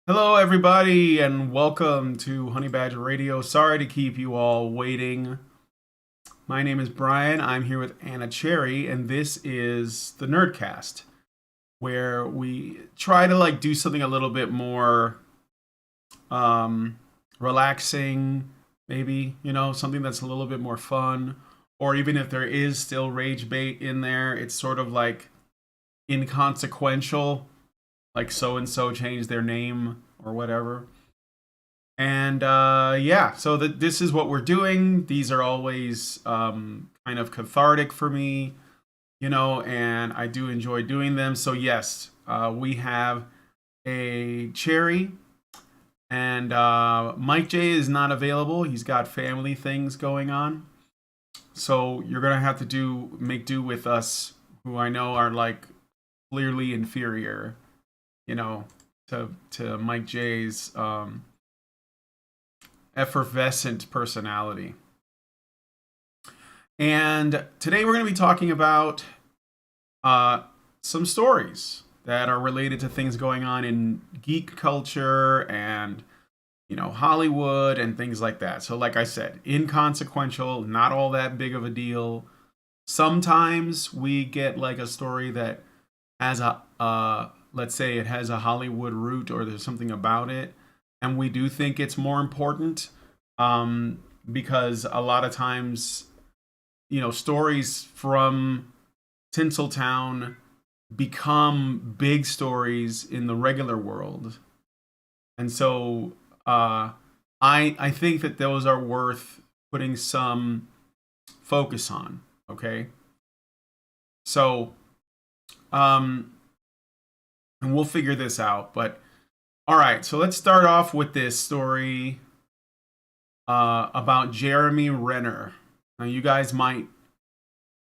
Hello, everybody, and welcome to Honey Badger Radio. Sorry to keep you all waiting. My name is Brian. I'm here with Anna Cherry, and this is the Nerdcast, where we try to do something a little bit more um, relaxing, maybe something that's a little bit more fun, or even if there is still rage bait in there, it's sort of like inconsequential, like so and so changed their name or whatever. And yeah, so this is what we're doing. These are always kind of cathartic for me, and I do enjoy doing them. So, yes, we have a cherry, and Mike J is not available. He's got family things going on. So, you're going to have to make do with us, who I know are like clearly inferior, you know, to Mike J's effervescent personality. And today we're going to be talking about some stories that are related to things going on in geek culture and Hollywood and things like that. So like I said, inconsequential, not all that big of a deal. Sometimes we get like a story that has a let's say it has a Hollywood root or there's something about it, and we do think it's more important, because a lot of times, stories from Tinseltown become big stories in the regular world, and so I think that those are worth putting some focus on. Okay, so and we'll figure this out, but all right, so let's start off with this story about Jeremy Renner. Now, you guys might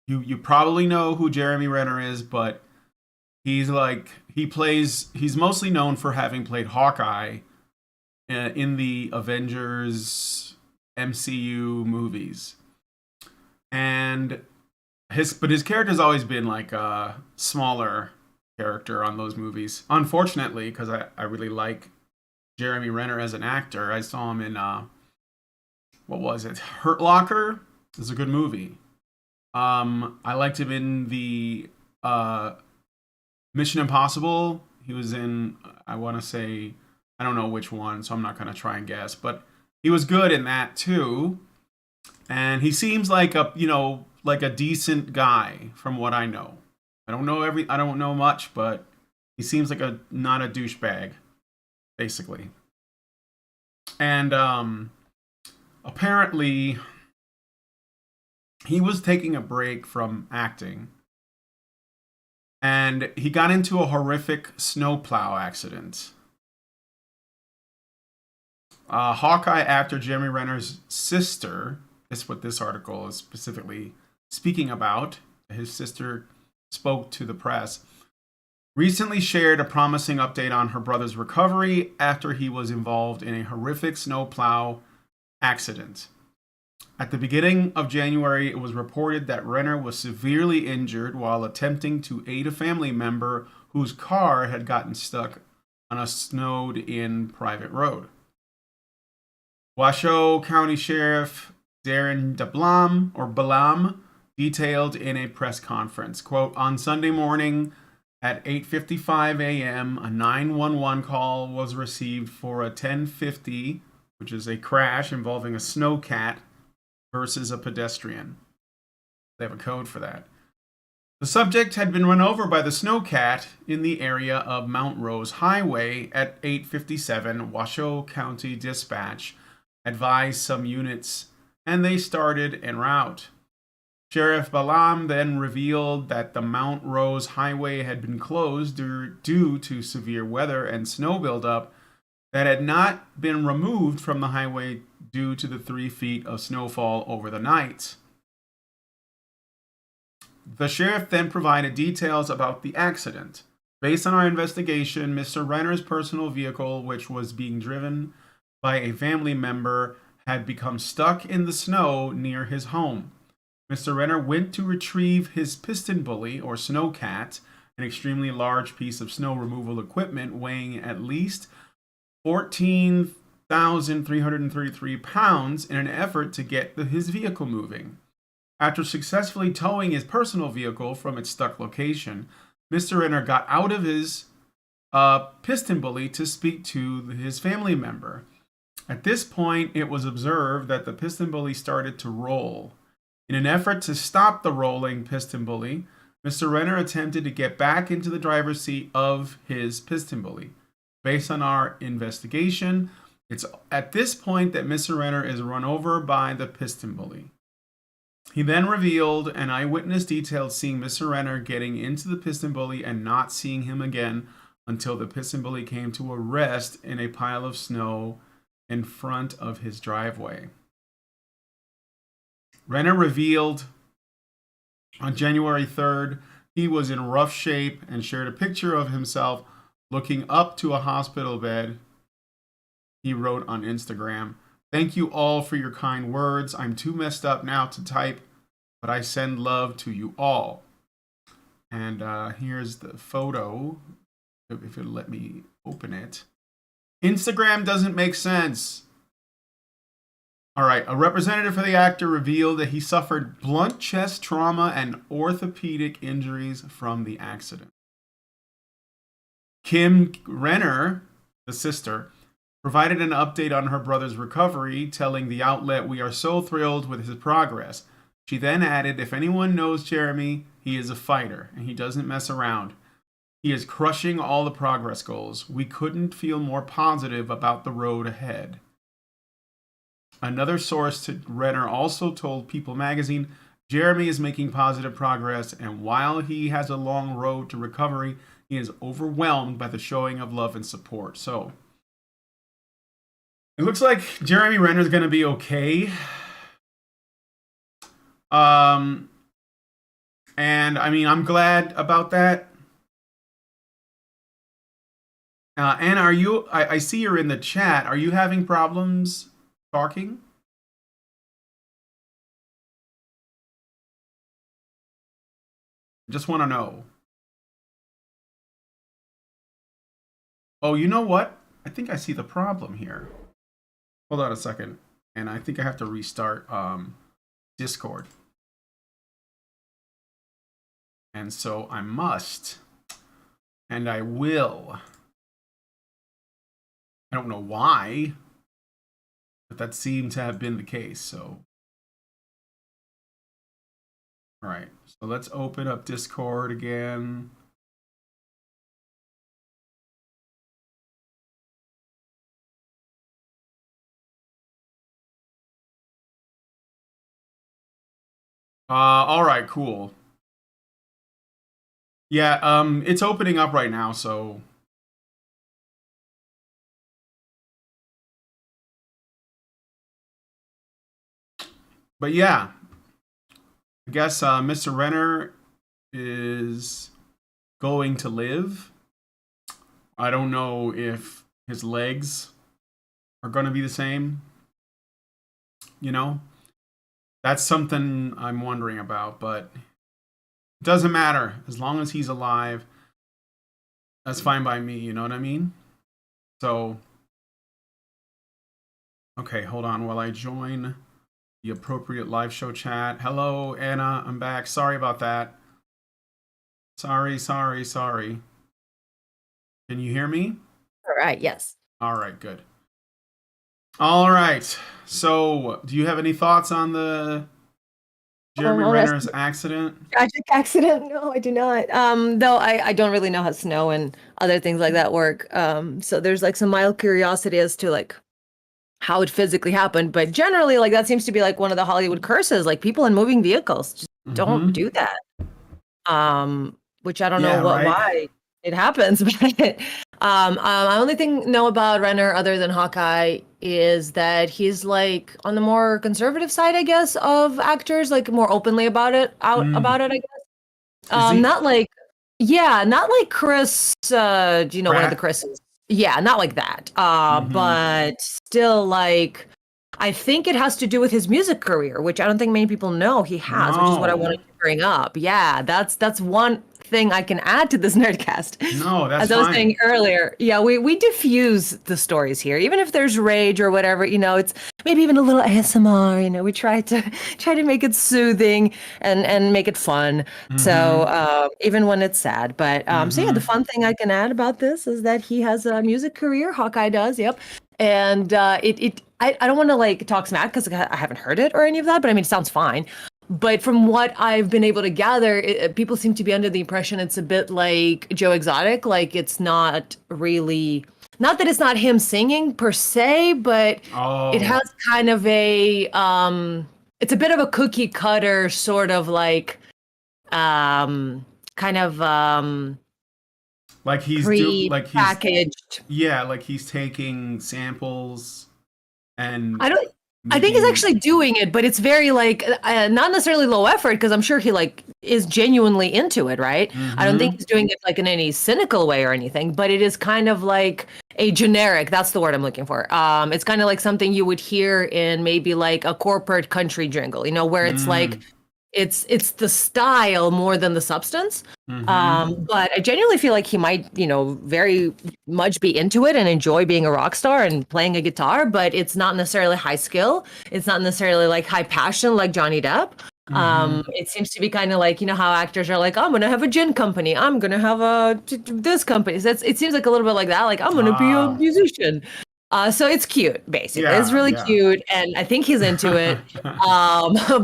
you probably know who Jeremy Renner is, but he's mostly known for having played Hawkeye in the Avengers MCU movies, and his character's always been like a smaller character on those movies. Unfortunately, because I really like Jeremy Renner as an actor. I saw him in what was it? Hurt Locker. It's a good movie. I liked him in the Mission Impossible. He was in, I want to say, I don't know which one, so I'm not gonna try and guess, but he was good in that too. And he seems like a decent guy from what I know. I don't know much, but he seems like a not a douchebag, basically. And apparently he was taking a break from acting, and he got into a horrific snowplow accident. Hawkeye actor Jeremy Renner's sister, is what this article is specifically speaking about. His sister spoke to the press, recently shared a promising update on her brother's recovery after he was involved in a horrific snowplow accident. At the beginning of January, it was reported that Renner was severely injured while attempting to aid a family member whose car had gotten stuck on a snowed in private road. Washoe County Sheriff Darren Balam detailed in a press conference, quote, on Sunday morning at 8:55 a.m., a 911 call was received for a 1050, which is a crash involving a snowcat versus a pedestrian. They have a code for that. The subject had been run over by the snowcat in the area of Mount Rose Highway at 8:57. Washoe County Dispatch advised some units, and they started en route. Sheriff Balam then revealed that the Mount Rose Highway had been closed due to severe weather and snow buildup that had not been removed from the highway due to the 3 feet of snowfall over the night. The sheriff then provided details about the accident. Based on our investigation, Mr. Renner's personal vehicle, which was being driven by a family member, had become stuck in the snow near his home. Mr. Renner went to retrieve his piston bully, or snowcat, an extremely large piece of snow removal equipment weighing at least 14,333 pounds in an effort to get his vehicle moving. After successfully towing his personal vehicle from its stuck location, Mr. Renner got out of his piston bully to speak to his family member. At this point, it was observed that the piston bully started to roll. In an effort to stop the rolling piston bully, Mr. Renner attempted to get back into the driver's seat of his piston bully. Based on our investigation, it's at this point that Mr. Renner is run over by the piston bully. He then revealed an eyewitness detailed seeing Mr. Renner getting into the piston bully and not seeing him again until the piston bully came to a rest in a pile of snow in front of his driveway. Renner revealed on January 3rd he was in rough shape and shared a picture of himself looking up to a hospital bed. He wrote on Instagram, "Thank you all for your kind words. I'm too messed up now to type, but I send love to you all." And here's the photo, if it'll let me open it. Instagram doesn't make sense. All right, a representative for the actor revealed that he suffered blunt chest trauma and orthopedic injuries from the accident. Kim Renner, the sister, provided an update on her brother's recovery, telling the outlet, "We are so thrilled with his progress." She then added, "If anyone knows Jeremy, he is a fighter and he doesn't mess around. He is crushing all the progress goals. We couldn't feel more positive about the road ahead." Another source to Renner also told People magazine, "Jeremy is making positive progress, and while he has a long road to recovery, he is overwhelmed by the showing of love and support." So it looks like Jeremy Renner is going to be okay. And I mean, I'm glad about that. Anna, are you? I see you're in the chat. Are you having problems talking? Just want to know. Oh, you know what? I think I see the problem here. Hold on a second. And I think I have to restart Discord. And so I must. And I will. I don't know why, but that seemed to have been the case. So, all right. So let's open up Discord again. All right, cool. Yeah, it's opening up right now, so. But yeah, I guess Mr. Renner is going to live. I don't know if his legs are going to be the same. You know, that's something I'm wondering about, but it doesn't matter. As long as he's alive, that's fine by me. You know what I mean? So, okay, hold on while I join the appropriate live show chat. Hello, Anna. I'm back. Sorry about that. Sorry. Can you hear me? All right, yes. All right, good. All right. So, do you have any thoughts on the Jeremy Renner's accident? Tragic accident? No, I do not. Though I don't really know how snow and other things like that work. So there's like some mild curiosity as to like how it physically happened. But generally, like that seems to be like one of the Hollywood curses. Like people in moving vehicles just don't do that. Which I don't know why it happens. But my only thing know about Renner other than Hawkeye is that he's like on the more conservative side, I guess, of actors, like more openly about it, about it, I guess. Not like Chris, do you know one of the Chris's? Yeah, not like that. But still like I think it has to do with his music career, which I don't think many people know he has, which is what I wanted to bring up. Yeah, that's one thing I can add to this Nerdcast. No, that's As I was fine. saying earlier, yeah, we diffuse the stories here. Even if there's rage or whatever, it's maybe even a little ASMR, we try to make it soothing and make it fun. So Mm-hmm. even when it's sad. But so yeah, the Mm-hmm. fun thing I can add about this is that he has a music career. Hawkeye does, yep. And I don't want to like talk smack because I haven't heard it or any of that, but I mean, it sounds fine. But from what I've been able to gather, people seem to be under the impression it's a bit like Joe Exotic. Like it's not really, not that it's not him singing per se, but it Oh, has kind of it's a bit of a cookie cutter sort of like, kind of like he's pre-packaged. yeah, like he's taking samples and I don't. I think he's making. actually doing it, but it's very like not necessarily low effort because I'm sure he like is genuinely into it, right? I don't think Mm-hmm. he's doing it like in any cynical way or anything, but it is kind of like a generic. That's the word I'm looking for. It's kind of like something you would hear in maybe like a corporate country jingle, where it's like Mm, it's the style more than the substance. mm-hmm. But I genuinely feel like he might, very much be into it and enjoy being a rock star and playing a guitar, but it's not necessarily high skill. It's not necessarily like high passion like Johnny Depp. Mm-hmm. It seems to be kind of like, how actors are like, I'm gonna have a gin company, I'm gonna have this company. So it seems like a little bit like that, like I'm gonna be a Ah, musician. So it's cute, basically. It's yeah, really yeah. cute, and I think he's into it.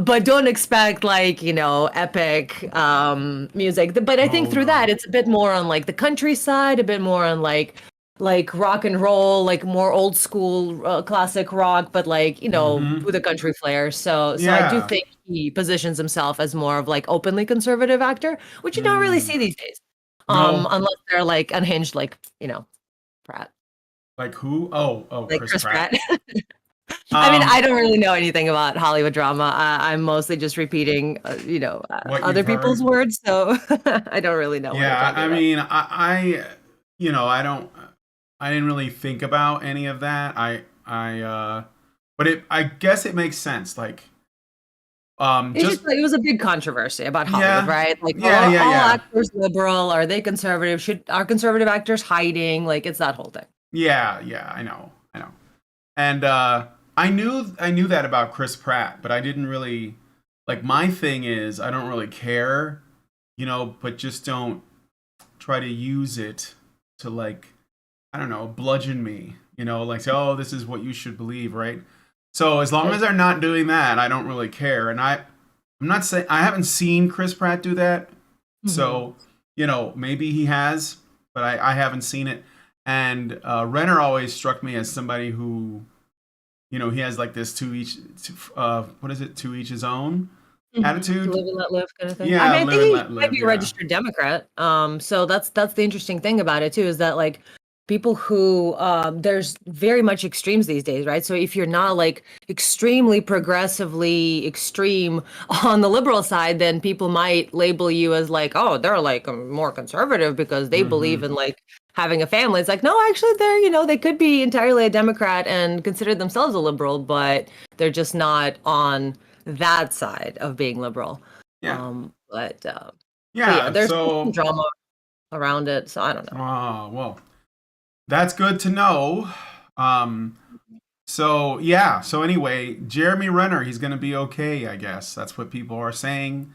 But don't expect like, epic music. But I think Oh through that, no. it's a bit more on like the countryside, a bit more on like rock and roll, like more old school classic rock, but like, Mm-hmm. with a country flair. So I do Yeah. think he positions himself as more of like openly conservative actor, which you don't really Mm. see these days. No. Unless they're like unhinged, like, Pratt, Like who? Oh, like Chris Chris Pratt. Pratt. I mean, I Um, don't really know anything about Hollywood drama. I'm mostly just repeating, what other you've people's heard? words, so I don't really know what they're Yeah, talking I about. mean, I don't, I didn't really think about any of that. But I guess it makes sense. Like, It's just just like it was a big controversy about Hollywood, yeah, right? Like, yeah, are yeah, all yeah, actors liberal? Are they conservative? Are conservative actors hiding? Like, it's that whole thing. yeah, yeah. I know. And I knew that about Chris Pratt, but I didn't really like. My thing is, I don't really care, but just don't try to use it to like, I don't know, bludgeon me, like say, oh, this is what you should believe, right? So as long Right. as they're not doing that, I don't really care. And I'm not saying I haven't seen Chris Pratt do that, Mhm. so maybe he has, but I haven't seen it. And Renner always struck me as somebody who, he has like this what is it, to each his own To attitude. live and let live kind of thing. I Yeah, mean, I live think and he let might live. be a Yeah. registered Democrat. So that's the interesting thing about it too, is that like people who there's very much extremes these days, right? So if you're not like extremely progressively extreme on the liberal side, then people might label you as like, oh, they're like more conservative because they Mm-hmm. believe in like having a family. It's like, no, actually they're, they could be entirely a Democrat and consider themselves a liberal, but they're just not on that side of being liberal. Yeah. But yeah, Yeah. there's some So, drama around it, so I don't know. well, that's good to know. Um, so yeah. So anyway, Jeremy Renner, he's gonna be okay, I guess. That's what people are saying.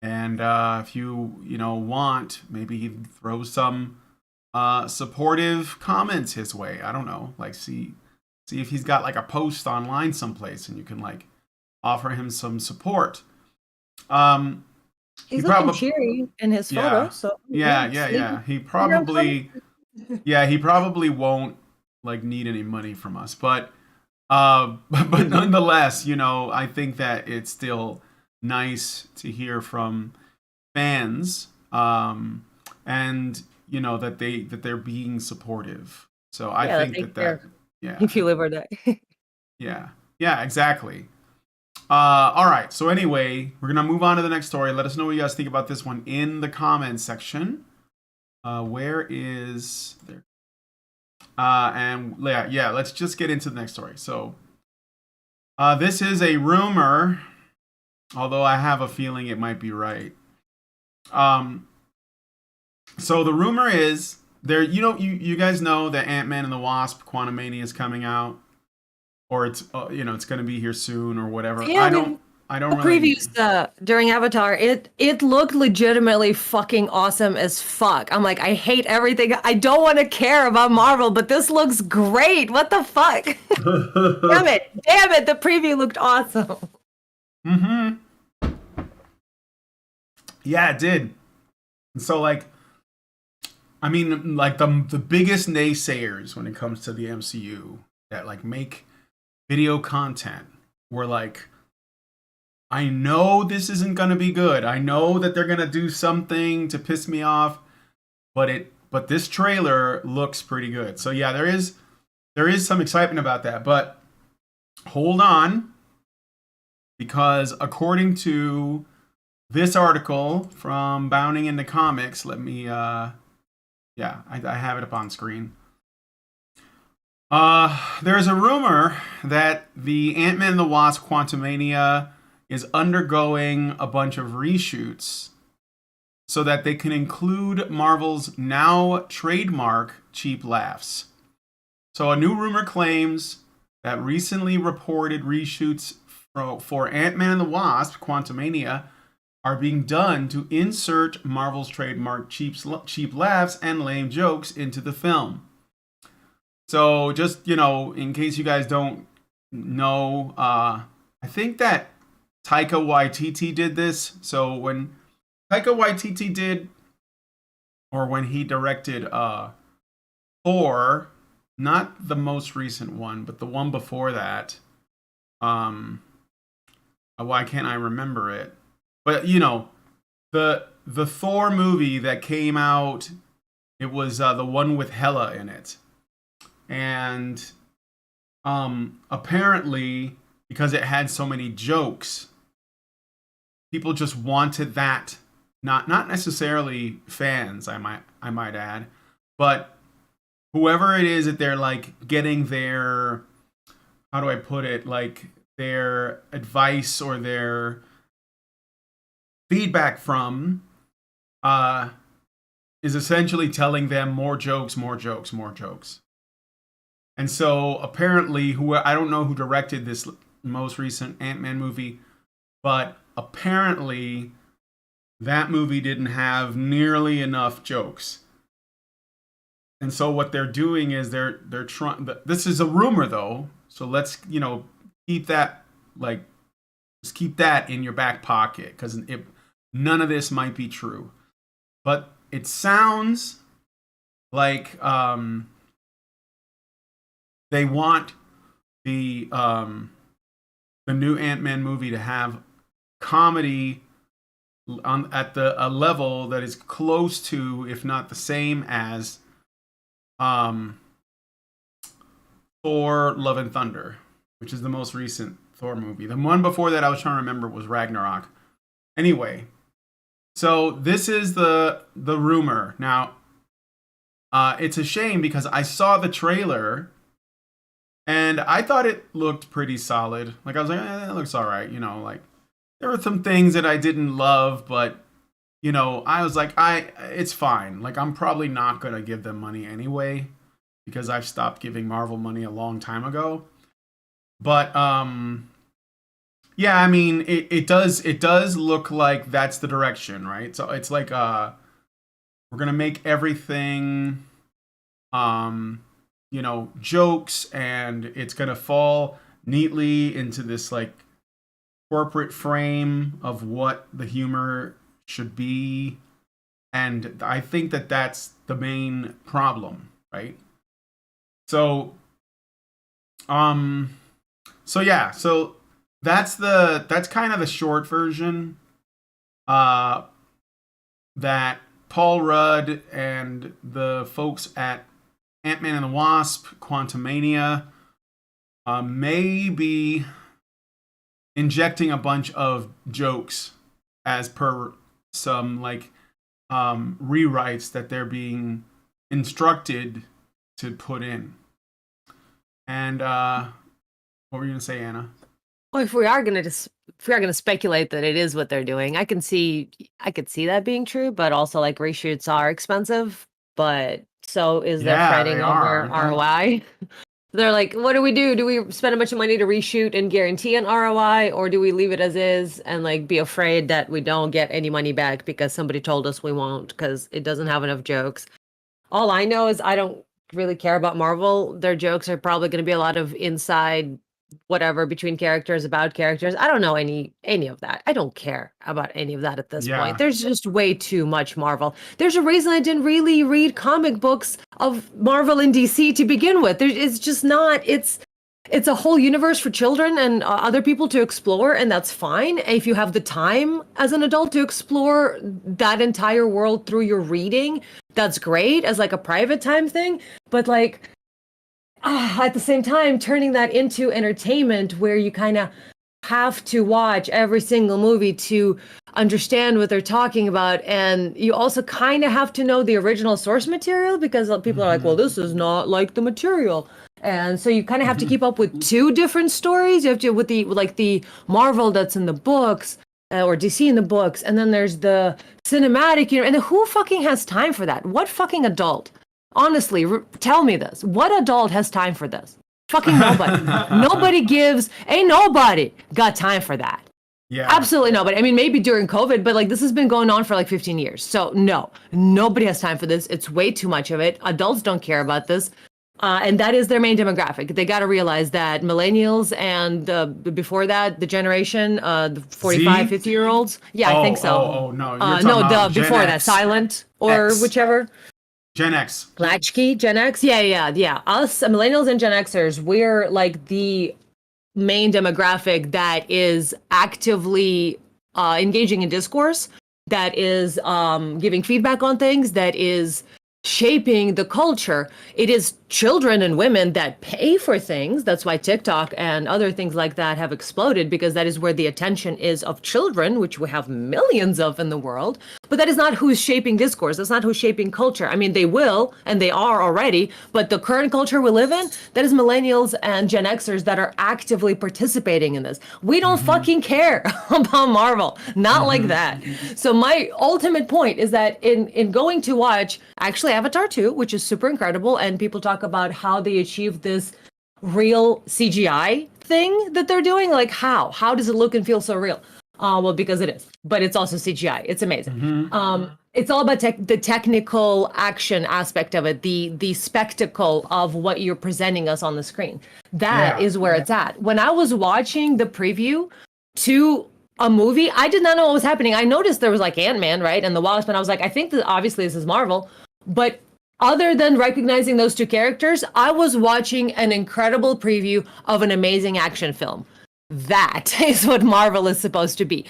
And if you want, maybe he throw some supportive comments his way. I don't know. Like see if he's got like a post online someplace, and you can like offer him some support. Um, he He's looking probably cheery in his photo, yeah so yeah yeah, yeah sleepy. yeah. He Maybe I'm coming. probably Yeah, he probably won't like need any money from us, but but nonetheless, I think that it's still nice to hear from fans, and that they're being supportive. So I Yeah, that think they that care yeah, if you live or die. yeah, yeah, exactly. All right. So anyway, we're gonna move on to the next story. Let us know what you guys think about this one in the comments section. Where is there? And yeah, let's just get into the next story. So, this is a rumor, although I have a feeling it might be right. Um, So the rumor is there. You guys know that Ant-Man and the Wasp: Quantumania is coming out, or it's it's going to be here soon or whatever. Yeah, I I don't. mean, I don't the really. previews during Avatar, it looked legitimately fucking awesome as fuck. I'm like, I hate everything. I don't want to care about Marvel, but this looks great. What the fuck? Damn it. Damn it. The preview looked awesome. Mm-hmm. Yeah, it did. So like, I mean, like the biggest naysayers when it comes to the MCU that like make video content were like, I know this isn't gonna be good. I know that they're gonna do something to piss me off, but this trailer looks pretty good. So yeah, there is some excitement about that. But hold on, because according to this article from Bounding into Comics, let me yeah, I have it up on screen. There's a rumor that the Ant-Man and the Wasp: Quantumania is undergoing a bunch of reshoots so that they can include Marvel's now trademark cheap laughs. So a new rumor claims that recently reported reshoots for Ant-Man and the Wasp: Quantumania are being done to insert Marvel's trademark cheap laughs and lame jokes into the film. So just, in case you guys don't know, I think that Taika Waititi did this. So when Taika Waititi did, or when he directed Thor, not the most recent one, but the one before that, um, why can't I remember it? But the Thor movie that came out, it was the one with Hela in it, and apparently because it had so many jokes, people just wanted that. Not necessarily fans, I might add, but whoever it is that they're like getting their, how do I put it, like their advice or their feedback from, uh is essentially telling them more jokes, more jokes, more jokes. And so apparently, who, I don't know who directed this most recent Ant-Man movie, but apparently that movie didn't have nearly enough jokes. And so what they're doing is they're trying. This is a rumor though, so let's keep that, like, just keep that in your back pocket, because none of this might be true, but it sounds like they want the new Ant-Man movie to have comedy at a level that is close to, if not the same as, um, Thor: Love and Thunder, which is the most recent Thor movie. The one before that I was trying to remember was Ragnarok. Anyway, so this is the rumor. Now, it's a shame because I saw the trailer and I thought it looked pretty solid. Like, I was like, it looks all right. Like, there were some things that I didn't love, but I was like, it's fine. Like, I'm probably not gonna give them money anyway because I've stopped giving Marvel money a long time ago. But yeah, I mean, it does look like that's the direction, right? So it's like we're gonna make everything jokes, and it's gonna fall neatly into this like corporate frame of what the humor should be. And I think that that's the main problem, right? So um so yeah, so that's kind of the short version, uh that Paul Rudd and the folks at Ant-Man and the Wasp: Quantumania may be injecting a bunch of jokes as per some like rewrites that they're being instructed to put in. And what were you gonna say, Anna? Well, if we are going to just if we are going to speculate that it is what they're doing, I could see that being true, but also like reshoots are expensive, but so is their Yeah, they fretting are, over aren't they? ROI. They're like, what do we do? Do we spend a bunch of money to reshoot and guarantee an ROI, or do we leave it as is and like be afraid that we don't get any money back because somebody told us we won't because it doesn't have enough jokes? All I know is I don't really care about Marvel. Their jokes are probably going to be a lot of inside whatever between characters about characters. I don't know any of that. I don't care about any of that at this point. Yeah. There's just way too much Marvel. There's a reason I didn't really read comic books of Marvel and DC to begin with. It's just not it's a whole universe for children and other people to explore, and that's fine if you have the time as an adult to explore that entire world through your reading. That's great as like a private time thing, but like at the same time, turning that into entertainment where you kind of have to watch every single movie to understand what they're talking about, and you also kind of have to know the original source material because people are like, well, this is not like the material. And so you kind of have to keep up with two different stories. You have to with the Marvel that's in the books or DC in the books, and then there's the cinematic, and then who fucking has time for that? What fucking adult? Honestly, tell me this. What adult has time for this? Fucking nobody. Ain't nobody got time for that. Yeah. Absolutely nobody. I mean, maybe during COVID, but like this has been going on for like 15 years. So no, nobody has time for this. It's way too much of it. Adults don't care about this. And that is their main demographic. They got to realize that millennials and before that, the generation, the 45, 50-year-olds. Yeah, I think so. No. Before that, silent or X. whichever. Gen X. Latchkey, Gen X. Yeah. Us, millennials and Gen Xers, we're like the main demographic that is actively engaging in discourse, that is giving feedback on things, that is shaping the culture. It is children and women that pay for things. That's why TikTok and other things like that have exploded, because that is where the attention is of children, which we have millions of in the world. But that is not who's shaping discourse. That's not who's shaping culture. I mean, they will, and they are already, but the current culture we live in, that is millennials and Gen Xers that are actively participating in this. We don't fucking care about Marvel. Not like that. So my ultimate point is that in going to watch, actually Avatar 2, which is super incredible, and people talk about how they achieve this real CGI thing that they're doing. Like how does it look and feel so real? Well, because it is, but it's also CGI. It's amazing. It's all about the technical action aspect of it, the spectacle of what you're presenting us on the screen. That is where it's at. When I was watching the preview to a movie, I did not know what was happening. I noticed there was like Ant-Man, right, and the Wasp, and I was like, I think that obviously this is Marvel, but other than recognizing those two characters, I was watching an incredible preview of an amazing action film. That is what Marvel is supposed to be.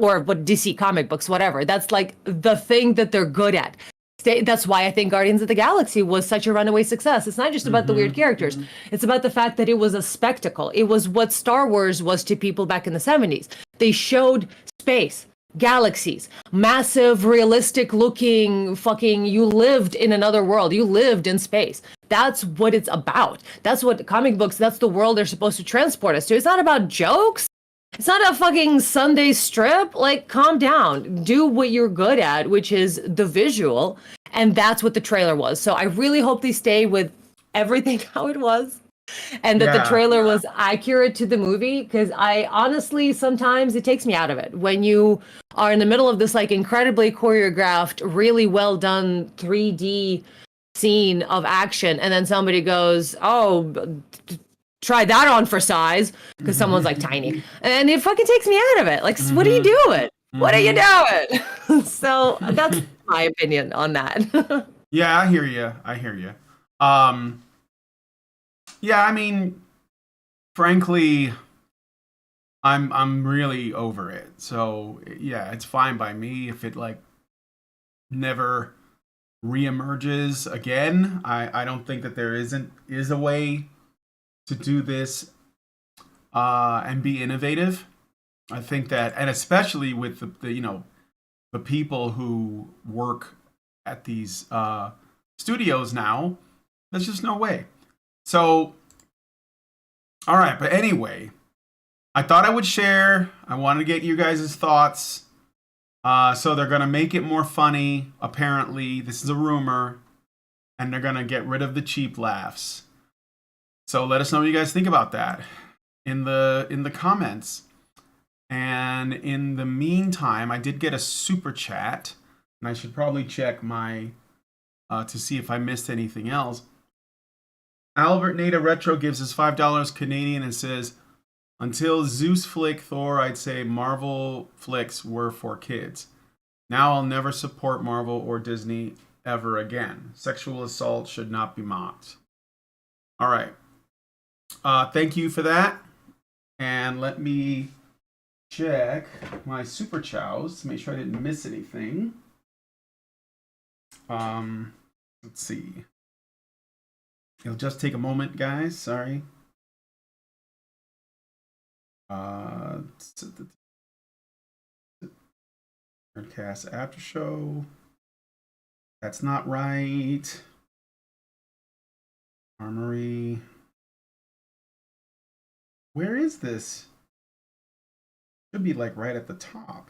Or what DC comic books, whatever. That's like the thing that they're good at. That's why I think Guardians of the Galaxy was such a runaway success. It's not just about the weird characters. It's about the fact that it was a spectacle. It was what Star Wars was to people back in the 70s. They showed space, galaxies, massive, realistic looking fucking, you lived in another world. You lived in space. That's what it's about. That's what comic books, that's the world they're supposed to transport us to. It's not about jokes. It's not a fucking Sunday strip. Like, calm down. Do what you're good at, which is the visual. And that's what the trailer was. So I really hope they stay with everything how it was. And that the trailer was accurate to the movie, because I honestly, sometimes it takes me out of it. When you are in the middle of this like incredibly choreographed, really well done 3D scene of action, and then somebody goes, oh, try that on for size, because someone's like tiny. And it fucking takes me out of it. Like, what are you doing? What are you doing? So that's my opinion on that. Yeah, I hear you. Yeah, I mean, frankly, I'm really over it. So yeah, it's fine by me if it like never reemerges again. I don't think that there is a way to do this and be innovative. I think that, and especially with the people who work at these studios now, there's just no way. So, all right, but anyway, I thought I would share. I wanted to get you guys' thoughts. So they're gonna make it more funny. Apparently, this is a rumor, and they're gonna get rid of the cheap laughs. So let us know what you guys think about that in the comments. And in the meantime, I did get a super chat, and I should probably check my to see if I missed anything else. Albert Nada Retro gives us $5 Canadian and says, until Zeus flick Thor, I'd say Marvel flicks were for kids. Now I'll never support Marvel or Disney ever again. Sexual assault should not be mocked. All right. Thank you for that. And let me check my super chows to make sure I didn't miss anything. Let's see. It'll just take a moment, guys. Sorry. Nerdcast after show. That's not right. Armory. Where is this? Should be like right at the top.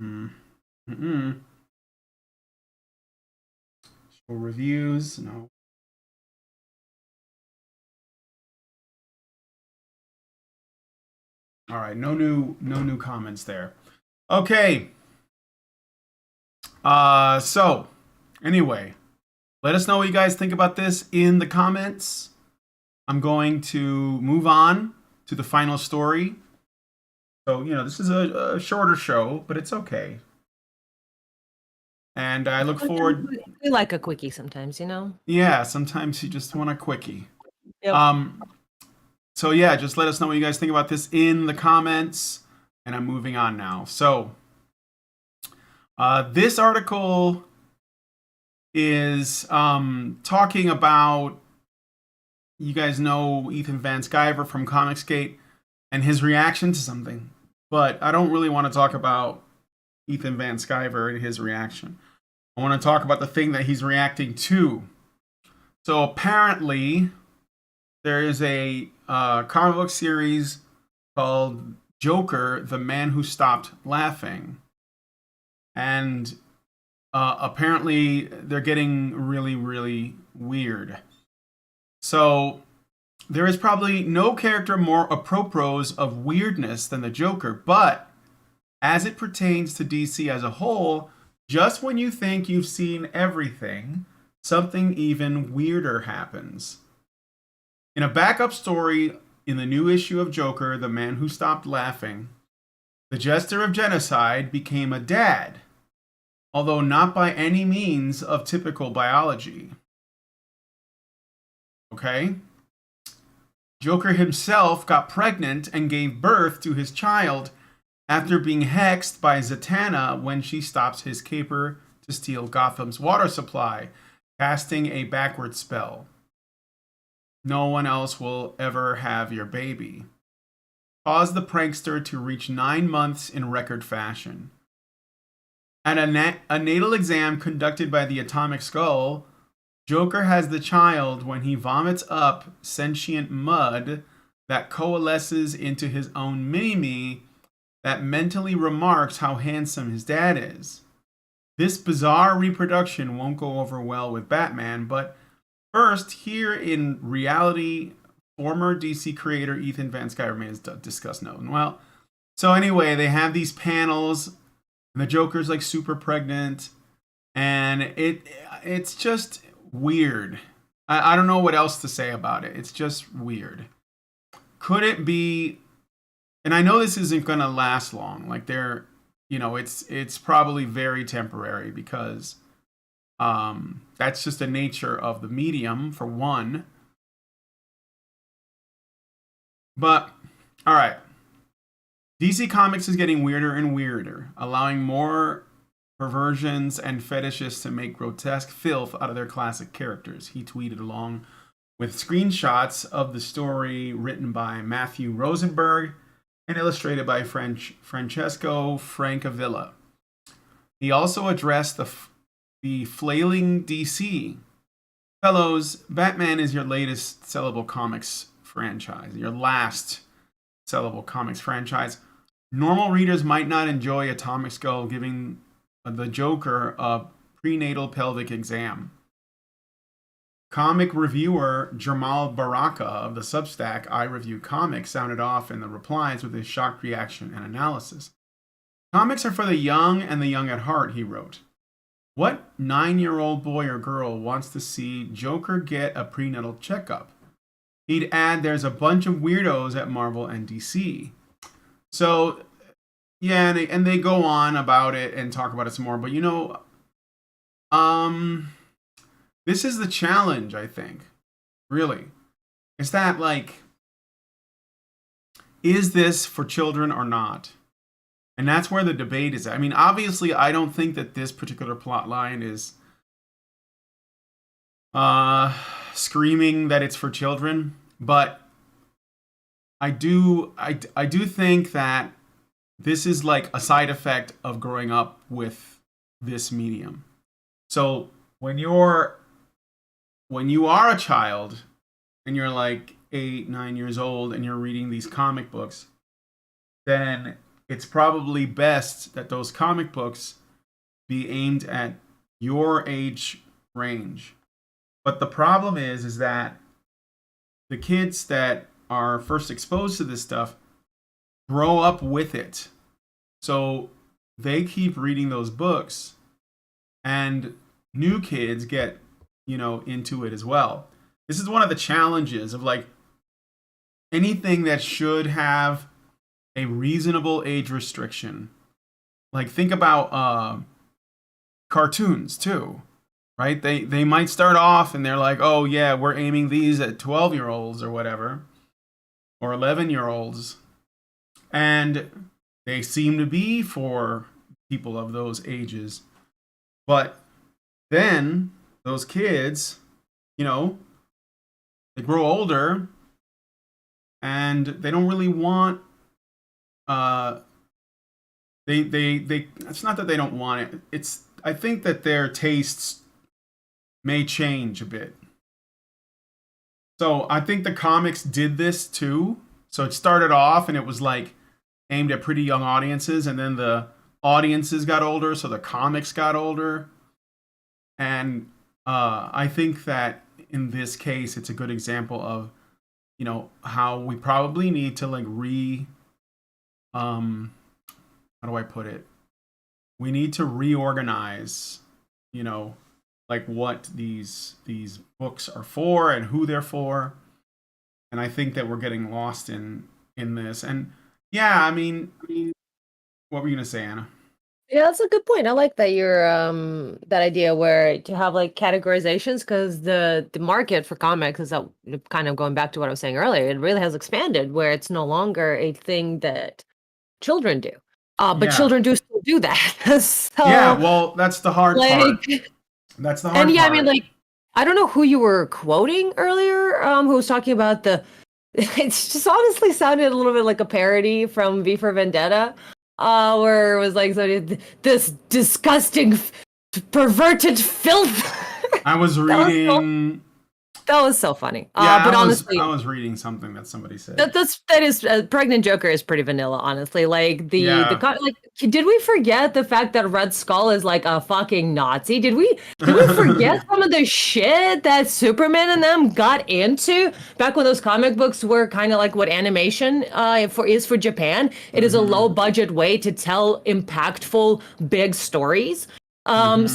Show reviews. No. All right, no new comments there. Okay. So anyway, let us know what you guys think about this in the comments. I'm going to move on to the final story. So, this is a shorter show, but it's okay. And I look forward. We like a quickie sometimes, Yeah, sometimes you just want a quickie. Yep. So yeah, just let us know what you guys think about this in the comments. And I'm moving on now. So this article is talking about, you guys know Ethan Van Sciver from Comicsgate and his reaction to something. But I don't really want to talk about Ethan Van Sciver and his reaction. I want to talk about the thing that he's reacting to. So apparently, there is a comic book series called Joker, The Man Who Stopped Laughing. And apparently, they're getting really, really weird. So there is probably no character more apropos of weirdness than the Joker, but as it pertains to DC as a whole, just when you think you've seen everything, something even weirder happens. In a backup story in the new issue of Joker, The Man Who Stopped Laughing, the Jester of Genocide became a dad, although not by any means of typical biology. Okay? Joker himself got pregnant and gave birth to his child after being hexed by Zatanna when she stops his caper to steal Gotham's water supply, casting a backward spell. No one else will ever have your baby. Caused the prankster to reach 9 months in record fashion. At a natal exam conducted by the Atomic Skull, Joker has the child when he vomits up sentient mud that coalesces into his own mini-me that mentally remarks how handsome his dad is. This bizarre reproduction won't go over well with Batman, but first, here in reality, former DC creator Ethan Van Sciver may discuss note. Well, so anyway, they have these panels, and the Joker's like super pregnant, and it's just weird. I don't know what else to say about it. It's just weird. Could it be? And I know this isn't going to last long. Like it's probably very temporary because that's just the nature of the medium, for one. But all right, DC Comics is getting weirder and weirder, allowing more perversions and fetishists to make grotesque filth out of their classic characters. He tweeted along with screenshots of the story written by Matthew Rosenberg and illustrated by Francesco Francavilla. He also addressed the flailing DC, Fellows, Batman is your latest sellable comics franchise, your last sellable comics franchise. Normal readers might not enjoy Atomic Skull giving the Joker a prenatal pelvic exam. Comic reviewer Jamal Baraka of the Substack I Review Comics sounded off in the replies with his shocked reaction and analysis. Comics are for the young and the young at heart, he wrote. What 9-year-old boy or girl wants to see Joker get a prenatal checkup? He'd add there's a bunch of weirdos at Marvel and DC. So, yeah, and they go on about it and talk about it some more. But, this is the challenge, I think, really. Is that, is this for children or not? And that's where the debate is at. I mean, obviously, I don't think that this particular plot line is screaming that it's for children, but I do think that this is like a side effect of growing up with this medium. So when you are a child and you're like 8, 9 years old and you're reading these comic books, then it's probably best that those comic books be aimed at your age range. But the problem is that the kids that are first exposed to this stuff grow up with it. So they keep reading those books and new kids get, into it as well. This is one of the challenges of anything that should have a reasonable age restriction. Like, think about cartoons too, right? They might start off and they're like, oh yeah, we're aiming these at 12-year-olds or whatever, or 11-year-olds. And they seem to be for people of those ages. But then those kids, they grow older and they don't really want it's not that they don't want it. I think that their tastes may change a bit. So I think the comics did this too. So it started off and it was aimed at pretty young audiences, and then the audiences got older, so the comics got older. And I think that in this case, it's a good example of, how we probably need to how do I put it? We need to reorganize, what these books are for and who they're for. And I think that we're getting lost in this. And yeah, I mean, what were you gonna say, Anna? Yeah, that's a good point. I like that you're that idea where to have categorizations, because the market for comics is kind of going back to what I was saying earlier. It really has expanded where it's no longer a thing that children do. But children do still do that. So, yeah, well, that's the hard part. That's the hard part. And yeah, I mean, I don't know who you were quoting earlier, who was talking about it's just honestly sounded a little bit like a parody from V for Vendetta, where it was this disgusting, perverted filth. I was reading... That was so funny. Yeah, but honestly, I was reading something that somebody said. That is Pregnant Joker is pretty vanilla, honestly. Did we forget the fact that Red Skull is a fucking Nazi? Did we forget some of the shit that Superman and them got into back when those comic books were kind of like what animation is for Japan? It is a low budget way to tell impactful big stories. So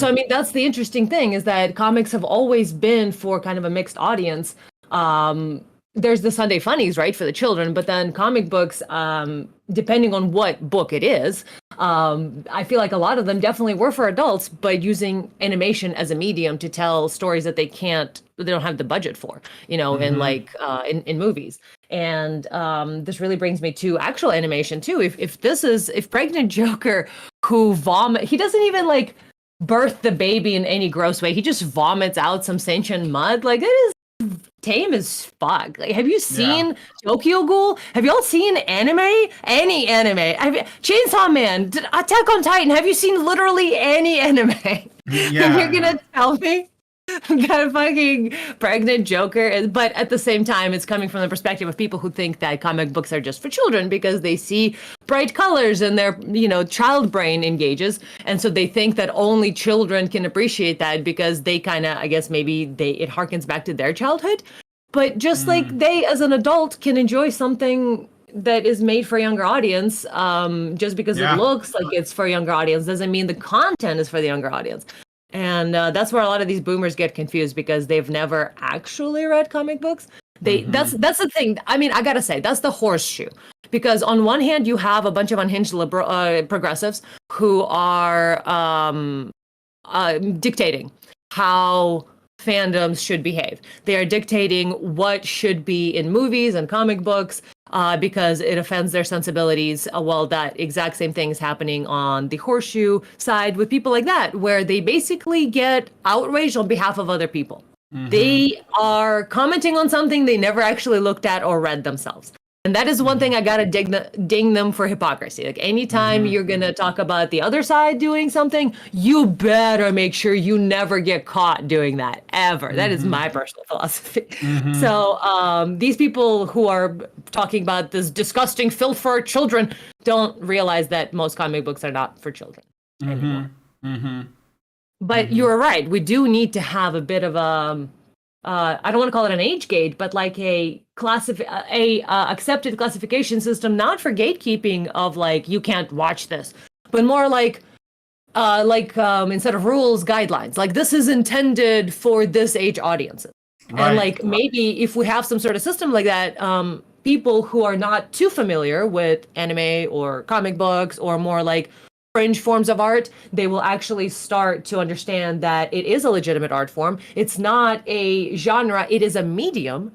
I mean, that's the interesting thing, is that comics have always been for kind of a mixed audience. There's the Sunday funnies, right, for the children, but then comic books, depending on what book it is, I feel like a lot of them definitely were for adults, but using animation as a medium to tell stories that they don't have the budget for, in movies. And this really brings me to actual animation too. If Pregnant Joker, he doesn't even birth the baby in any gross way. He just vomits out some sentient mud. It is tame as fuck. Have you seen Tokyo Ghoul? Have y'all seen anime? Any anime? Chainsaw Man, Attack on Titan. Have you seen literally any anime? Yeah. And you're gonna tell me that fucking pregnant Joker. But at the same time, it's coming from the perspective of people who think that comic books are just for children because they see bright colors and their, child brain engages. And so they think that only children can appreciate that because they kind of, I guess maybe it harkens back to their childhood. But just like they, as an adult, can enjoy something that is made for a younger audience, just because it looks like it's for a younger audience doesn't mean the content is for the younger audience. And that's where a lot of these boomers get confused because they've never actually read comic books. That's the thing. I mean, I gotta say, that's the horseshoe. Because on one hand, you have a bunch of unhinged progressives who are dictating how fandoms should behave. They are dictating what should be in movies and comic books because it offends their sensibilities. Well, that exact same thing is happening on the horseshoe side with people like that, where they basically get outraged on behalf of other people. They are commenting on something they never actually looked at or read themselves. And that is one thing I gotta ding them for hypocrisy. Like anytime you're gonna talk about the other side doing something, you better make sure you never get caught doing that ever. That is my personal philosophy. So these people who are talking about this disgusting filth for children don't realize that most comic books are not for children anymore. But you're right. We do need to have a bit of a I don't want to call it an age gate, but like a accepted classification system, not for gatekeeping of like you can't watch this, but more like instead of rules, guidelines. Like this is intended for this age audiences, and like maybe if we have some sort of system like that, people who are not too familiar with anime or comic books or more like fringe forms of art, they will actually start to understand that it is a legitimate art form. It's not a genre, it is a medium.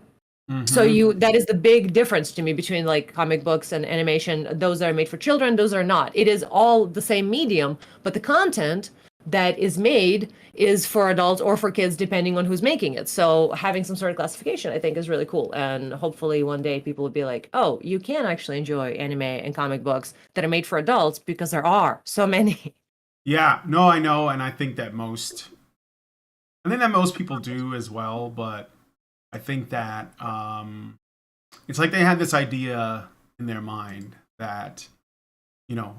So that is the big difference to me between like comic books and animation. Those that are made for children, those are not. It is all the same medium, but the content that is made is for adults or for kids depending on who's making it. So having some sort of classification I think is really cool, and hopefully one day people will be like, oh, you can actually enjoy anime and comic books that are made for adults because there are so many. Yeah, no, I know, and I think that most people do as well, but I think that it's like they had this idea in their mind that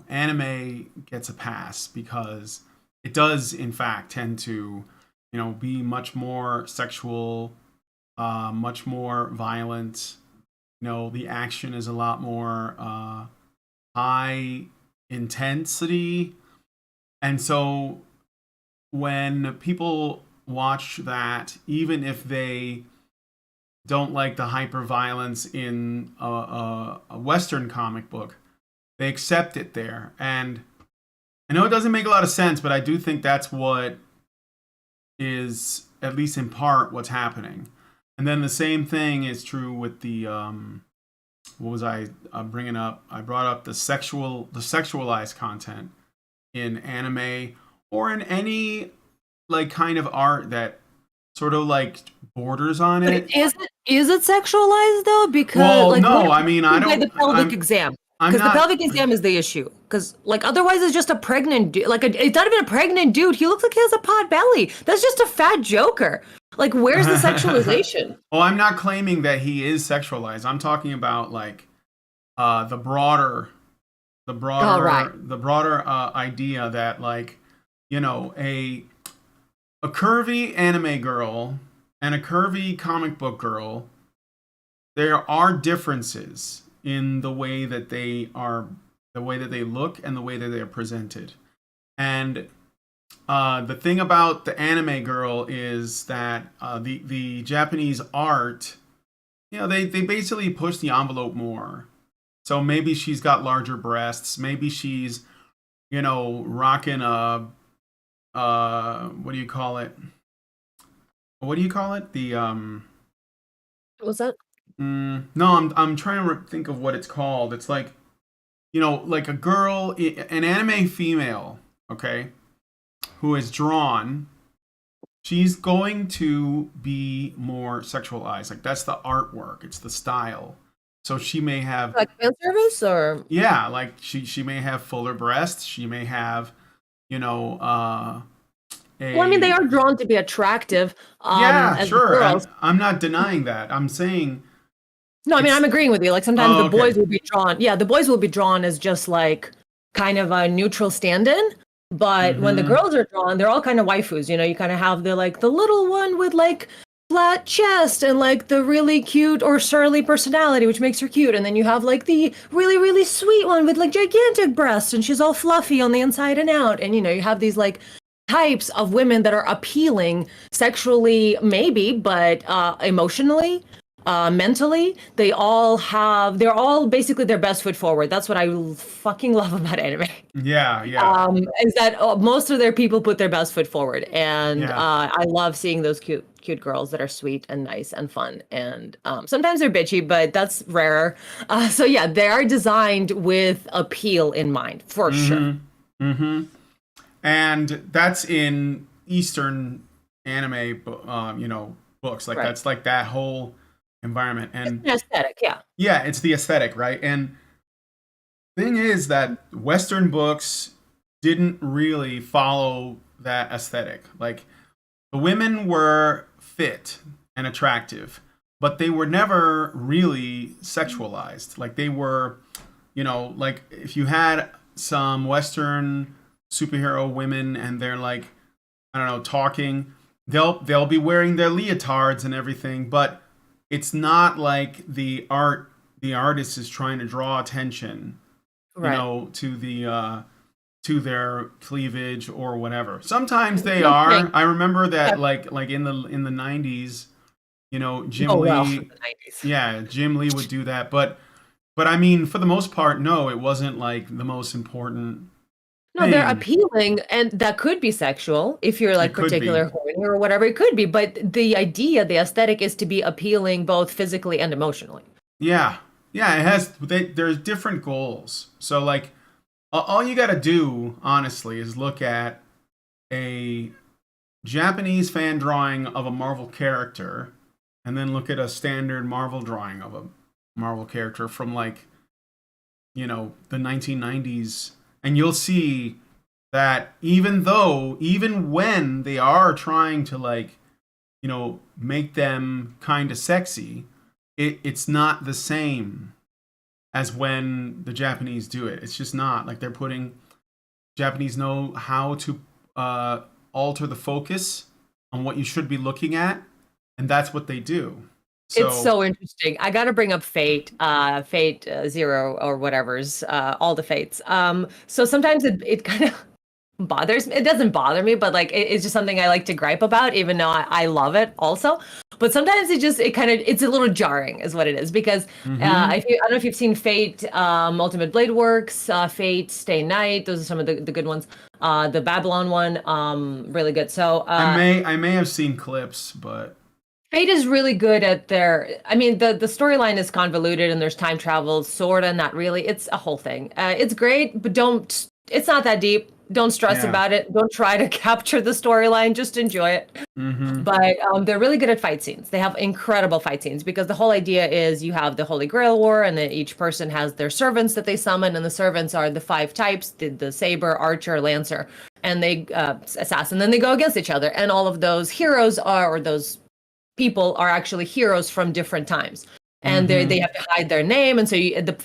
anime gets a pass because it does, in fact, tend to, be much more sexual, much more violent. The action is a lot more high intensity. And so when people watch that, even if they don't like the hyper violence in a Western comic book, they accept it there. And I know it doesn't make a lot of sense, but I do think that's what is, at least in part, what's happening. And then the same thing is true with the what was I bringing up? I brought up the sexualized content in anime or in any like kind of art that sort of like borders on it. Is it sexualized though? Because well, no, I mean I don't. The pelvic exam. Because the pelvic exam is the issue. Because like otherwise it's just a pregnant dude. Like it's not even a pregnant dude. He looks like he has a pot belly. That's just a fat Joker. Like where's the sexualization? Well, I'm not claiming that he is sexualized. I'm talking about like the broader idea that like a curvy anime girl and a curvy comic book girl, there are differences in the way that they look and the way that they are presented. And the thing about the anime girl is that the Japanese art, they basically push the envelope more. So maybe she's got larger breasts. Maybe she's, rocking a what do you call it? What do you call it? The What's that? No, I'm trying to think of what it's called. It's like, like a girl, an anime female, okay, who is drawn. She's going to be more sexualized. Like that's the artwork. It's the style. So she may have like fan service or like she may have fuller breasts. She may have, Well, I mean, they are drawn to be attractive Yeah, as sure. girls. I'm not denying that. I'm saying No, I mean, it's. I'm agreeing with you. Like sometimes Oh, the okay. boys will be drawn. Yeah, the boys will be drawn as just like kind of a neutral stand-in. But when the Mm-hmm. girls are drawn, they're all kind of waifus. You know, you kind of have the like the little one with like flat chest and like the really cute or surly personality, which makes her cute. And then you have like the really, really sweet one with like gigantic breasts and she's all fluffy on the inside and out. And you know, you have these like types of women that are appealing sexually, maybe, but emotionally, mentally, they're all basically their best foot forward. That's what I fucking love about anime. Yeah, yeah, Is that most of their people put their best foot forward, and yeah. I love seeing those cute girls that are sweet and nice and fun. And sometimes they're bitchy, but that's rarer. So yeah, they are designed with appeal in mind for sure. Mm-hmm. Mm-hmm. And that's in Eastern anime, books. Like Right. that's like that whole environment. It's And an aesthetic, yeah. yeah, it's the aesthetic, right? And thing is that Western books didn't really follow that aesthetic. Like the women were fit and attractive, but they were never really sexualized. Like they were, like if you had some Western superhero women and they're like, I don't know, talking, they'll be wearing their leotards and everything, but it's not like the artist is trying to draw attention, Right. To their cleavage or whatever. Sometimes they One are. thing. I remember that Yeah. like in the 90s, Jim Oh well, Lee, the 90s. yeah, Jim Lee would do that, but I mean for the most part no, it wasn't like the most important No, they're thing. appealing, and that could be sexual if you're It like could particular be. horny or whatever. It could be, but the idea, the aesthetic, is to be appealing both physically and emotionally. Yeah. Yeah, it has there's different goals. So like all you got to do honestly is look at a Japanese fan drawing of a Marvel character and then look at a standard Marvel drawing of a Marvel character from like, the 1990s and you'll see that even when they are trying to like, make them kind of sexy, it's not the same as when the Japanese do it. It's just not like Japanese know how to alter the focus on what you should be looking at, and that's what they do. It's So so interesting. I got to bring up Fate Zero or whatever's all the fates. So sometimes it kind of bothers me. It doesn't bother me, but like it's just something I like to gripe about, even though I love it also. But sometimes it's a little jarring, is what it is, because mm-hmm. I don't know if you've seen Fate, Ultimate Blade Works, Fate Stay Night. Those are some of the good ones. The Babylon one, really good. So I may have seen clips, but Fate is really good at I mean, the storyline is convoluted and there's time travel, sorta, not really. It's a whole thing. It's great, but it's not that deep. Don't stress yeah. about it. Don't try to capture the storyline. Just enjoy it. Mm-hmm. But they're really good at fight scenes. They have incredible fight scenes because the whole idea is you have the Holy Grail War, and then each person has their servants that they summon, and the servants are the 5 types: the saber, archer, lancer, and they assassin. Then they go against each other, and all of those heroes or those people are actually heroes from different times, and Mm-hmm. they have to hide their name, and so the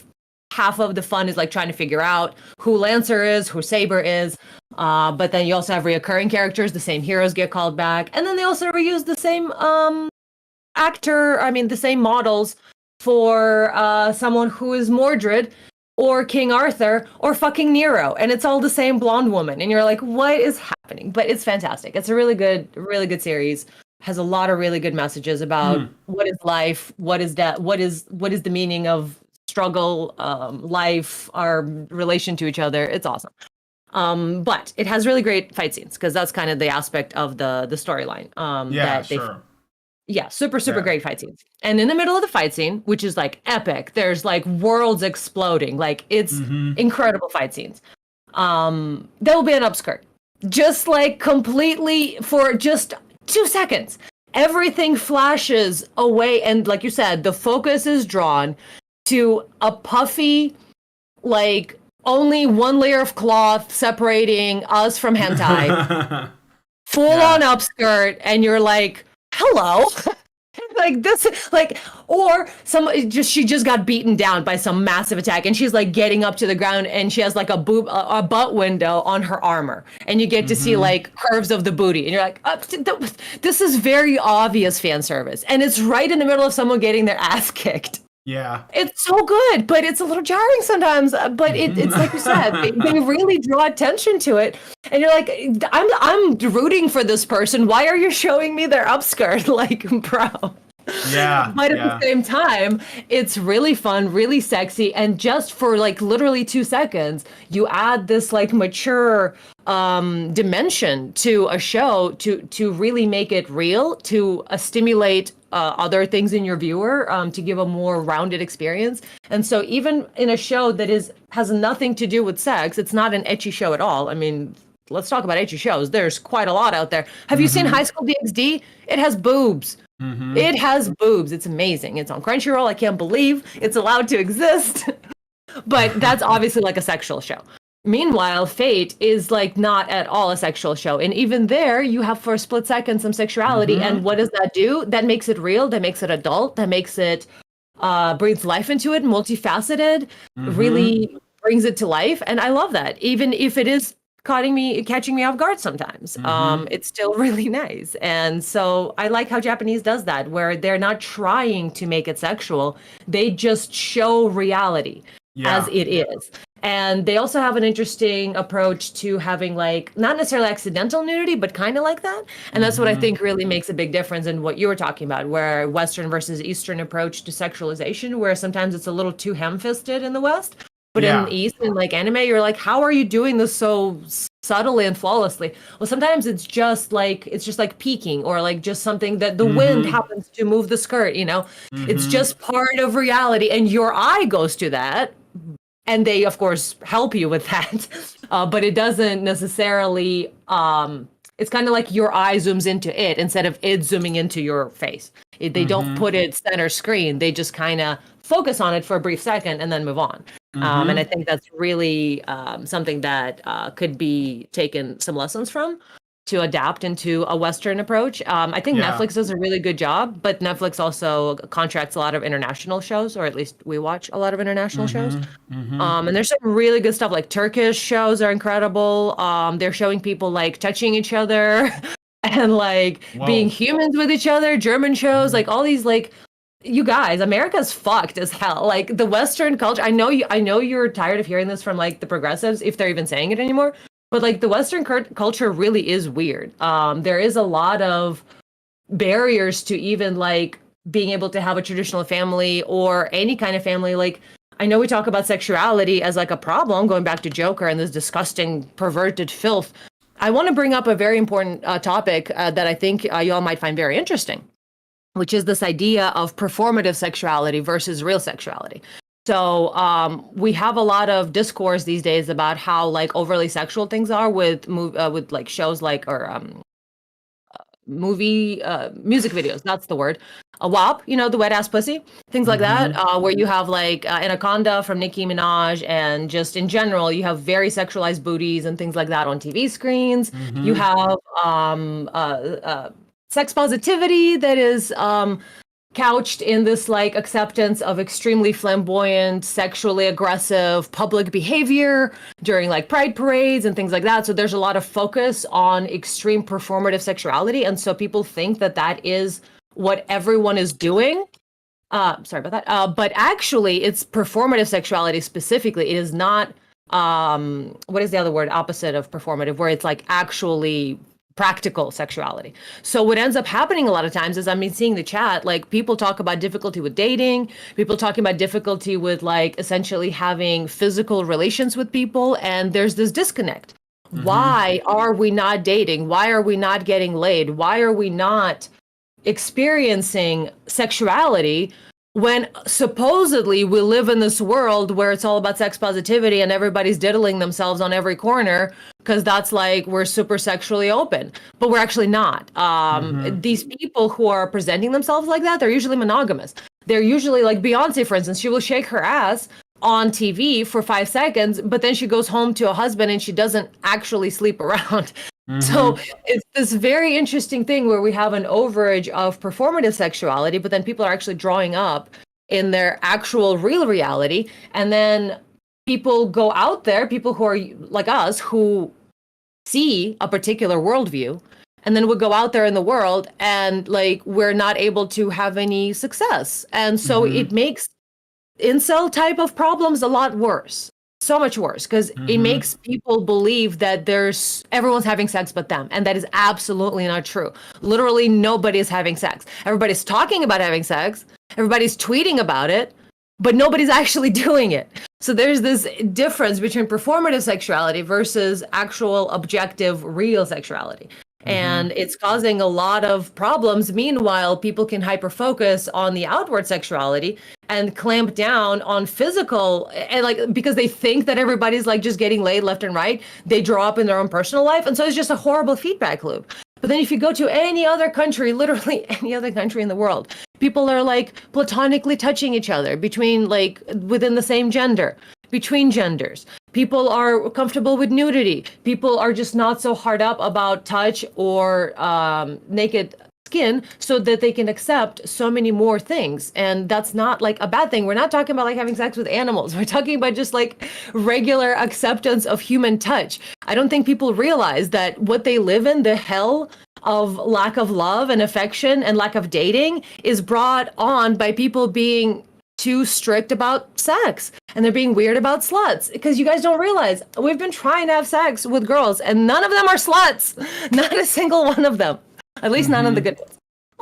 half of the fun is like trying to figure out who Lancer is, who Saber is. But then you also have reoccurring characters. The same heroes get called back, and then they also reuse the same the same models for someone who is Mordred or King Arthur or fucking Nero, and it's all the same blonde woman. And you're like, what is happening? But it's fantastic. It's a really good series. Has a lot of really good messages about what is life, what is death, what is the meaning of struggle, life, our relation to each other. It's awesome. But it has really great fight scenes because that's kind of the aspect of the storyline. Yeah, sure. Yeah, super Yeah. great fight scenes. And in the middle of the fight scene, which is like epic, there's like worlds exploding. Like it's Mm-hmm. incredible fight scenes. There will be an upskirt, just like completely for just 2 seconds. Everything flashes away, and like you said, the focus is drawn to a puffy, like only one layer of cloth separating us from hentai full on upskirt, and you're like, hello. Like this, like, or she just got beaten down by some massive attack, and she's like getting up to the ground, and she has like a butt window on her armor, and you get to see like curves of the booty, and you're like, this is very obvious fan service, and it's right in the middle of someone getting their ass kicked. Yeah. It's so good, but it's a little jarring sometimes. But it's like you said, they really draw attention to it. And you're like, I'm rooting for this person. Why are you showing me their upskirt? Like, bro. Yeah. But at the same time, it's really fun, really sexy. And just for like literally 2 seconds, you add this like mature dimension to a show to really make it real, to stimulate other things in your viewer, to give a more rounded experience. And so even in a show that has nothing to do with sex, it's not an ecchi show at all. I mean, let's talk about ecchi shows. There's quite a lot out there. Have you seen High School DxD? It has boobs. It has boobs. It's amazing. It's on Crunchyroll. I can't believe it's allowed to exist. But that's obviously like a sexual show. Meanwhile, Fate is like not at all a sexual show. And even there, you have for a split second some sexuality. And what does that do? That makes it real. That makes it adult. That makes it, breathes life into it, multifaceted, really brings it to life. And I love that. Even if it is catching me off guard sometimes. It's still really nice. And so I like how Japanese does that, where they're not trying to make it sexual. They just show reality as it is. And they also have an interesting approach to having like, not necessarily accidental nudity, but kind of like that. And that's what I think really makes a big difference in what you were talking about, where Western versus Eastern approach to sexualization, where sometimes it's a little too ham-fisted in the West. But in the East, in like anime, you're like, how are you doing this so subtly and flawlessly? Well, sometimes it's just like peeking, or like just something that the wind happens to move the skirt, you know? It's just part of reality, and your eye goes to that. And they, of course, help you with that. But it doesn't necessarily, it's kind of like your eye zooms into it instead of it zooming into your face. They don't put it center screen. They just kind of focus on it for a brief second and then move on. And I think that's really something that could be taken some lessons from to adapt into a Western approach. I think Netflix does a really good job, but Netflix also contracts a lot of international shows, or at least we watch a lot of international shows. And there's some really good stuff, like Turkish shows are incredible. They're showing people like touching each other and like being humans with each other. German shows, like all these, like, you guys, America's fucked as hell. Like the Western culture, I know you're tired of hearing this from like the progressives, if they're even saying it anymore. But like the Western culture really is weird. There is a lot of barriers to even like being able to have a traditional family or any kind of family. Like, I know we talk about sexuality as like a problem, going back to Joker and this disgusting perverted filth. I want to bring up a very important topic that I think y'all might find very interesting, which is this idea of performative sexuality versus real sexuality. So we have a lot of discourse these days about how like overly sexual things are with like shows like, or music videos. That's the word. A WAP, you know, the wet ass pussy, things like that, where you have like Anaconda from Nicki Minaj, and just in general, you have very sexualized booties and things like that on TV screens. You have sex positivity that is couched in this like acceptance of extremely flamboyant, sexually aggressive public behavior during like pride parades and things like that. So there's a lot of focus on extreme performative sexuality. And so people think that that is what everyone is doing. Sorry about that. But actually it's performative sexuality specifically. It is not, what is the other word opposite of performative, where it's like actually practical sexuality. So what ends up happening a lot of times is, I've been seeing the chat, like people talk about difficulty with dating, people talking about difficulty with like essentially having physical relations with people, and there's this disconnect. Why are we not dating? Why are we not getting laid? Why are we not experiencing sexuality when supposedly we live in this world where it's all about sex positivity and everybody's diddling themselves on every corner because that's like we're super sexually open, but we're actually not. These people who are presenting themselves like that, they're usually monogamous. They're usually like Beyonce, for instance. She will shake her ass on TV for 5 seconds, but then she goes home to a husband and she doesn't actually sleep around. So Mm-hmm. it's this very interesting thing where we have an overage of performative sexuality, but then people are actually drawing up in their actual real reality. And then people go out there, people who are like us, who see a particular worldview, and then we go out there in the world and like we're not able to have any success. And so it Mm-hmm. makes incel type of problems a lot worse, so much worse, because it Mm-hmm. makes people believe that there's everyone's having sex but them, and that is absolutely not true. Literally nobody is having sex. Everybody's talking about having sex, everybody's tweeting about it, but nobody's actually doing it. So there's this difference between performative sexuality versus actual objective real sexuality, Mm-hmm. and it's causing a lot of problems. Meanwhile, people can hyper focus on the outward sexuality and clamp down on physical, and like because they think that everybody's like just getting laid left and right, they draw up in their own personal life, and so it's just a horrible feedback loop. But then if you go to any other country, literally any other country in the world, people are like platonically touching each other between like within the same gender, between genders. People are comfortable with nudity. People are just not so hard up about touch or naked skin, so that they can accept so many more things. And that's not like a bad thing. We're not talking about like having sex with animals. We're talking about just like regular acceptance of human touch. I don't think people realize that what they live in, the hell of lack of love and affection and lack of dating, is brought on by people being too strict about sex, and they're being weird about sluts, because you guys don't realize we've been trying to have sex with girls and none of them are sluts. Not a single one of them, at least none of the Mm-hmm. good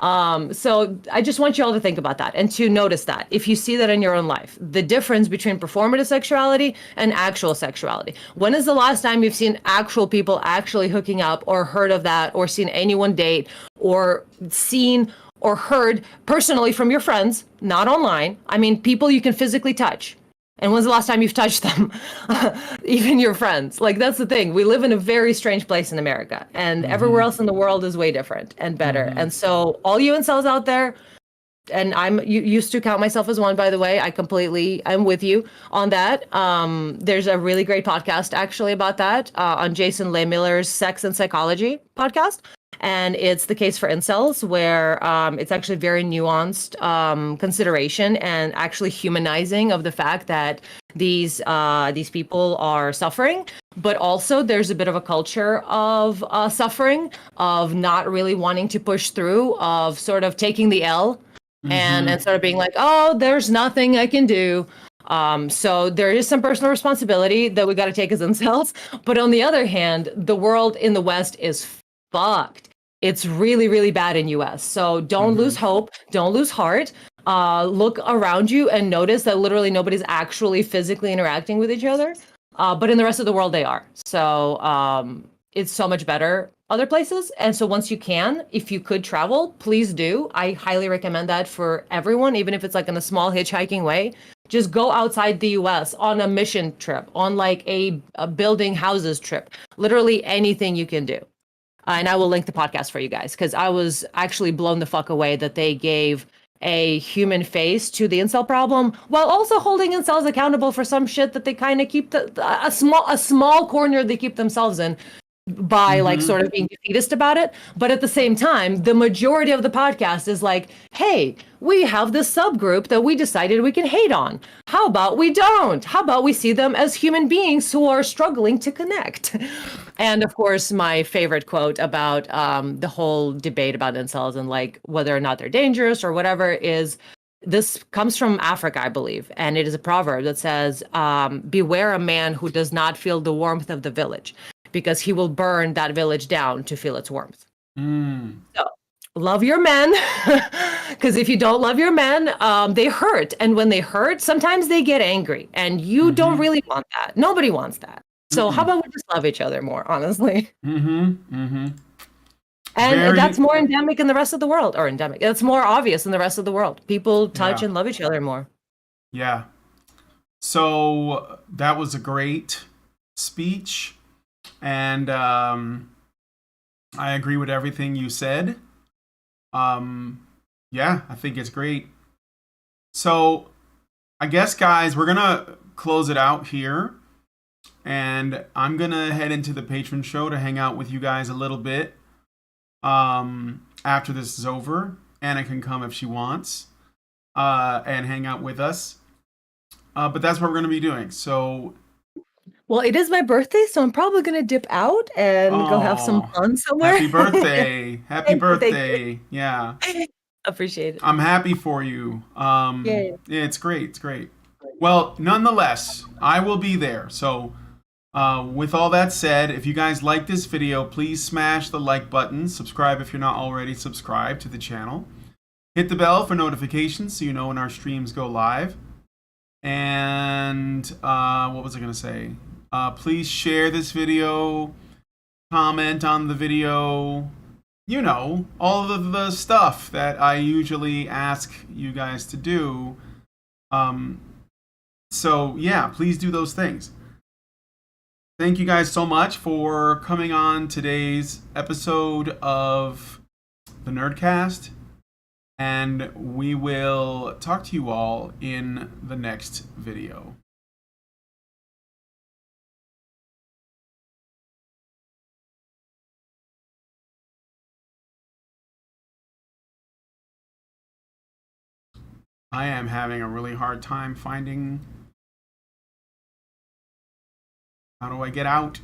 ones. So I just want you all to think about that and to notice that if you see that in your own life, the difference between performative sexuality and actual sexuality. When is the last time you've seen actual people actually hooking up, or heard of that, or seen anyone date, or seen or heard personally from your friends, not online? I mean, people you can physically touch. And when's the last time you've touched them? Even your friends. Like, that's the thing. We live in a very strange place in America, and everywhere Mm-hmm. else in the world is way different and better. Mm-hmm. And so, all you incels out there, and I'm used to count myself as one, by the way. I'm with you on that. There's a really great podcast actually about that on Jason Lehmiller's Sex and Psychology podcast. And it's the case for incels, where it's actually very nuanced consideration and actually humanizing of the fact that these people are suffering, but also there's a bit of a culture of suffering, of not really wanting to push through, of sort of taking the L, and sort of being like, oh, there's nothing I can do. So there is some personal responsibility that we got to take as incels. But on the other hand, the world in the West is fucked. It's really, really bad in US. So don't Mm-hmm. lose hope. Don't lose heart. Look around you and notice that literally nobody's actually physically interacting with each other. But in the rest of the world, they are. So it's so much better other places. And so once you can, if you could travel, please do. I highly recommend that for everyone, even if it's like in a small hitchhiking way. Just go outside the US on a mission trip, on like a building houses trip, literally anything you can do. And I will link the podcast for you guys, because I was actually blown the fuck away that they gave a human face to the incel problem, while also holding incels accountable for some shit that they kind of keep a small corner they keep themselves in, by like Mm-hmm. sort of being defeatist about it. But at the same time, the majority of the podcast is like, hey, we have this subgroup that we decided we can hate on. How about we don't? How about we see them as human beings who are struggling to connect? And of course, my favorite quote about the whole debate about incels and like whether or not they're dangerous or whatever is, this comes from Africa, I believe, and it is a proverb that says, beware a man who does not feel the warmth of the village, because he will burn that village down to feel its warmth. Mm. So love your men, because if you don't love your men, they hurt. And when they hurt, sometimes they get angry, and you don't Mm-hmm. really want that. Nobody wants that. So how Mm-mm. about we just love each other more, honestly? Mm-hmm. Mm-hmm. And that's Very, more endemic in the rest of the world, or endemic. It's more obvious in the rest of the world. People touch yeah, and love each other more. yeah. So that was a great speech, and I agree with everything you said. Um, yeah, I think it's great. So I guess, guys, we're gonna close it out here, and I'm gonna head into the patron show to hang out with you guys a little bit. After this is over, Anna can come if she wants, and hang out with us. But that's what we're gonna be doing. So, Well, it is my birthday, so I'm probably gonna dip out and go have some oh, fun somewhere. happy birthday! Happy Thank you, thank you. birthday! Yeah, Appreciate it. I'm happy for you. Yeah. Yeah, it's great. It's great. Well, nonetheless, I will be there. So, with all that said, if you guys like this video, please smash the like button. Subscribe if you're not already subscribed to the channel. Hit the bell for notifications so you know when our streams go live. And what was I going to say? Please share this video, comment on the video, you know, all of the stuff that I usually ask you guys to do. So, yeah, please do those things. Thank you guys so much for coming on today's episode of the Nerdcast. And we will talk to you all in the next video. I am having a really hard time finding... How do I get out?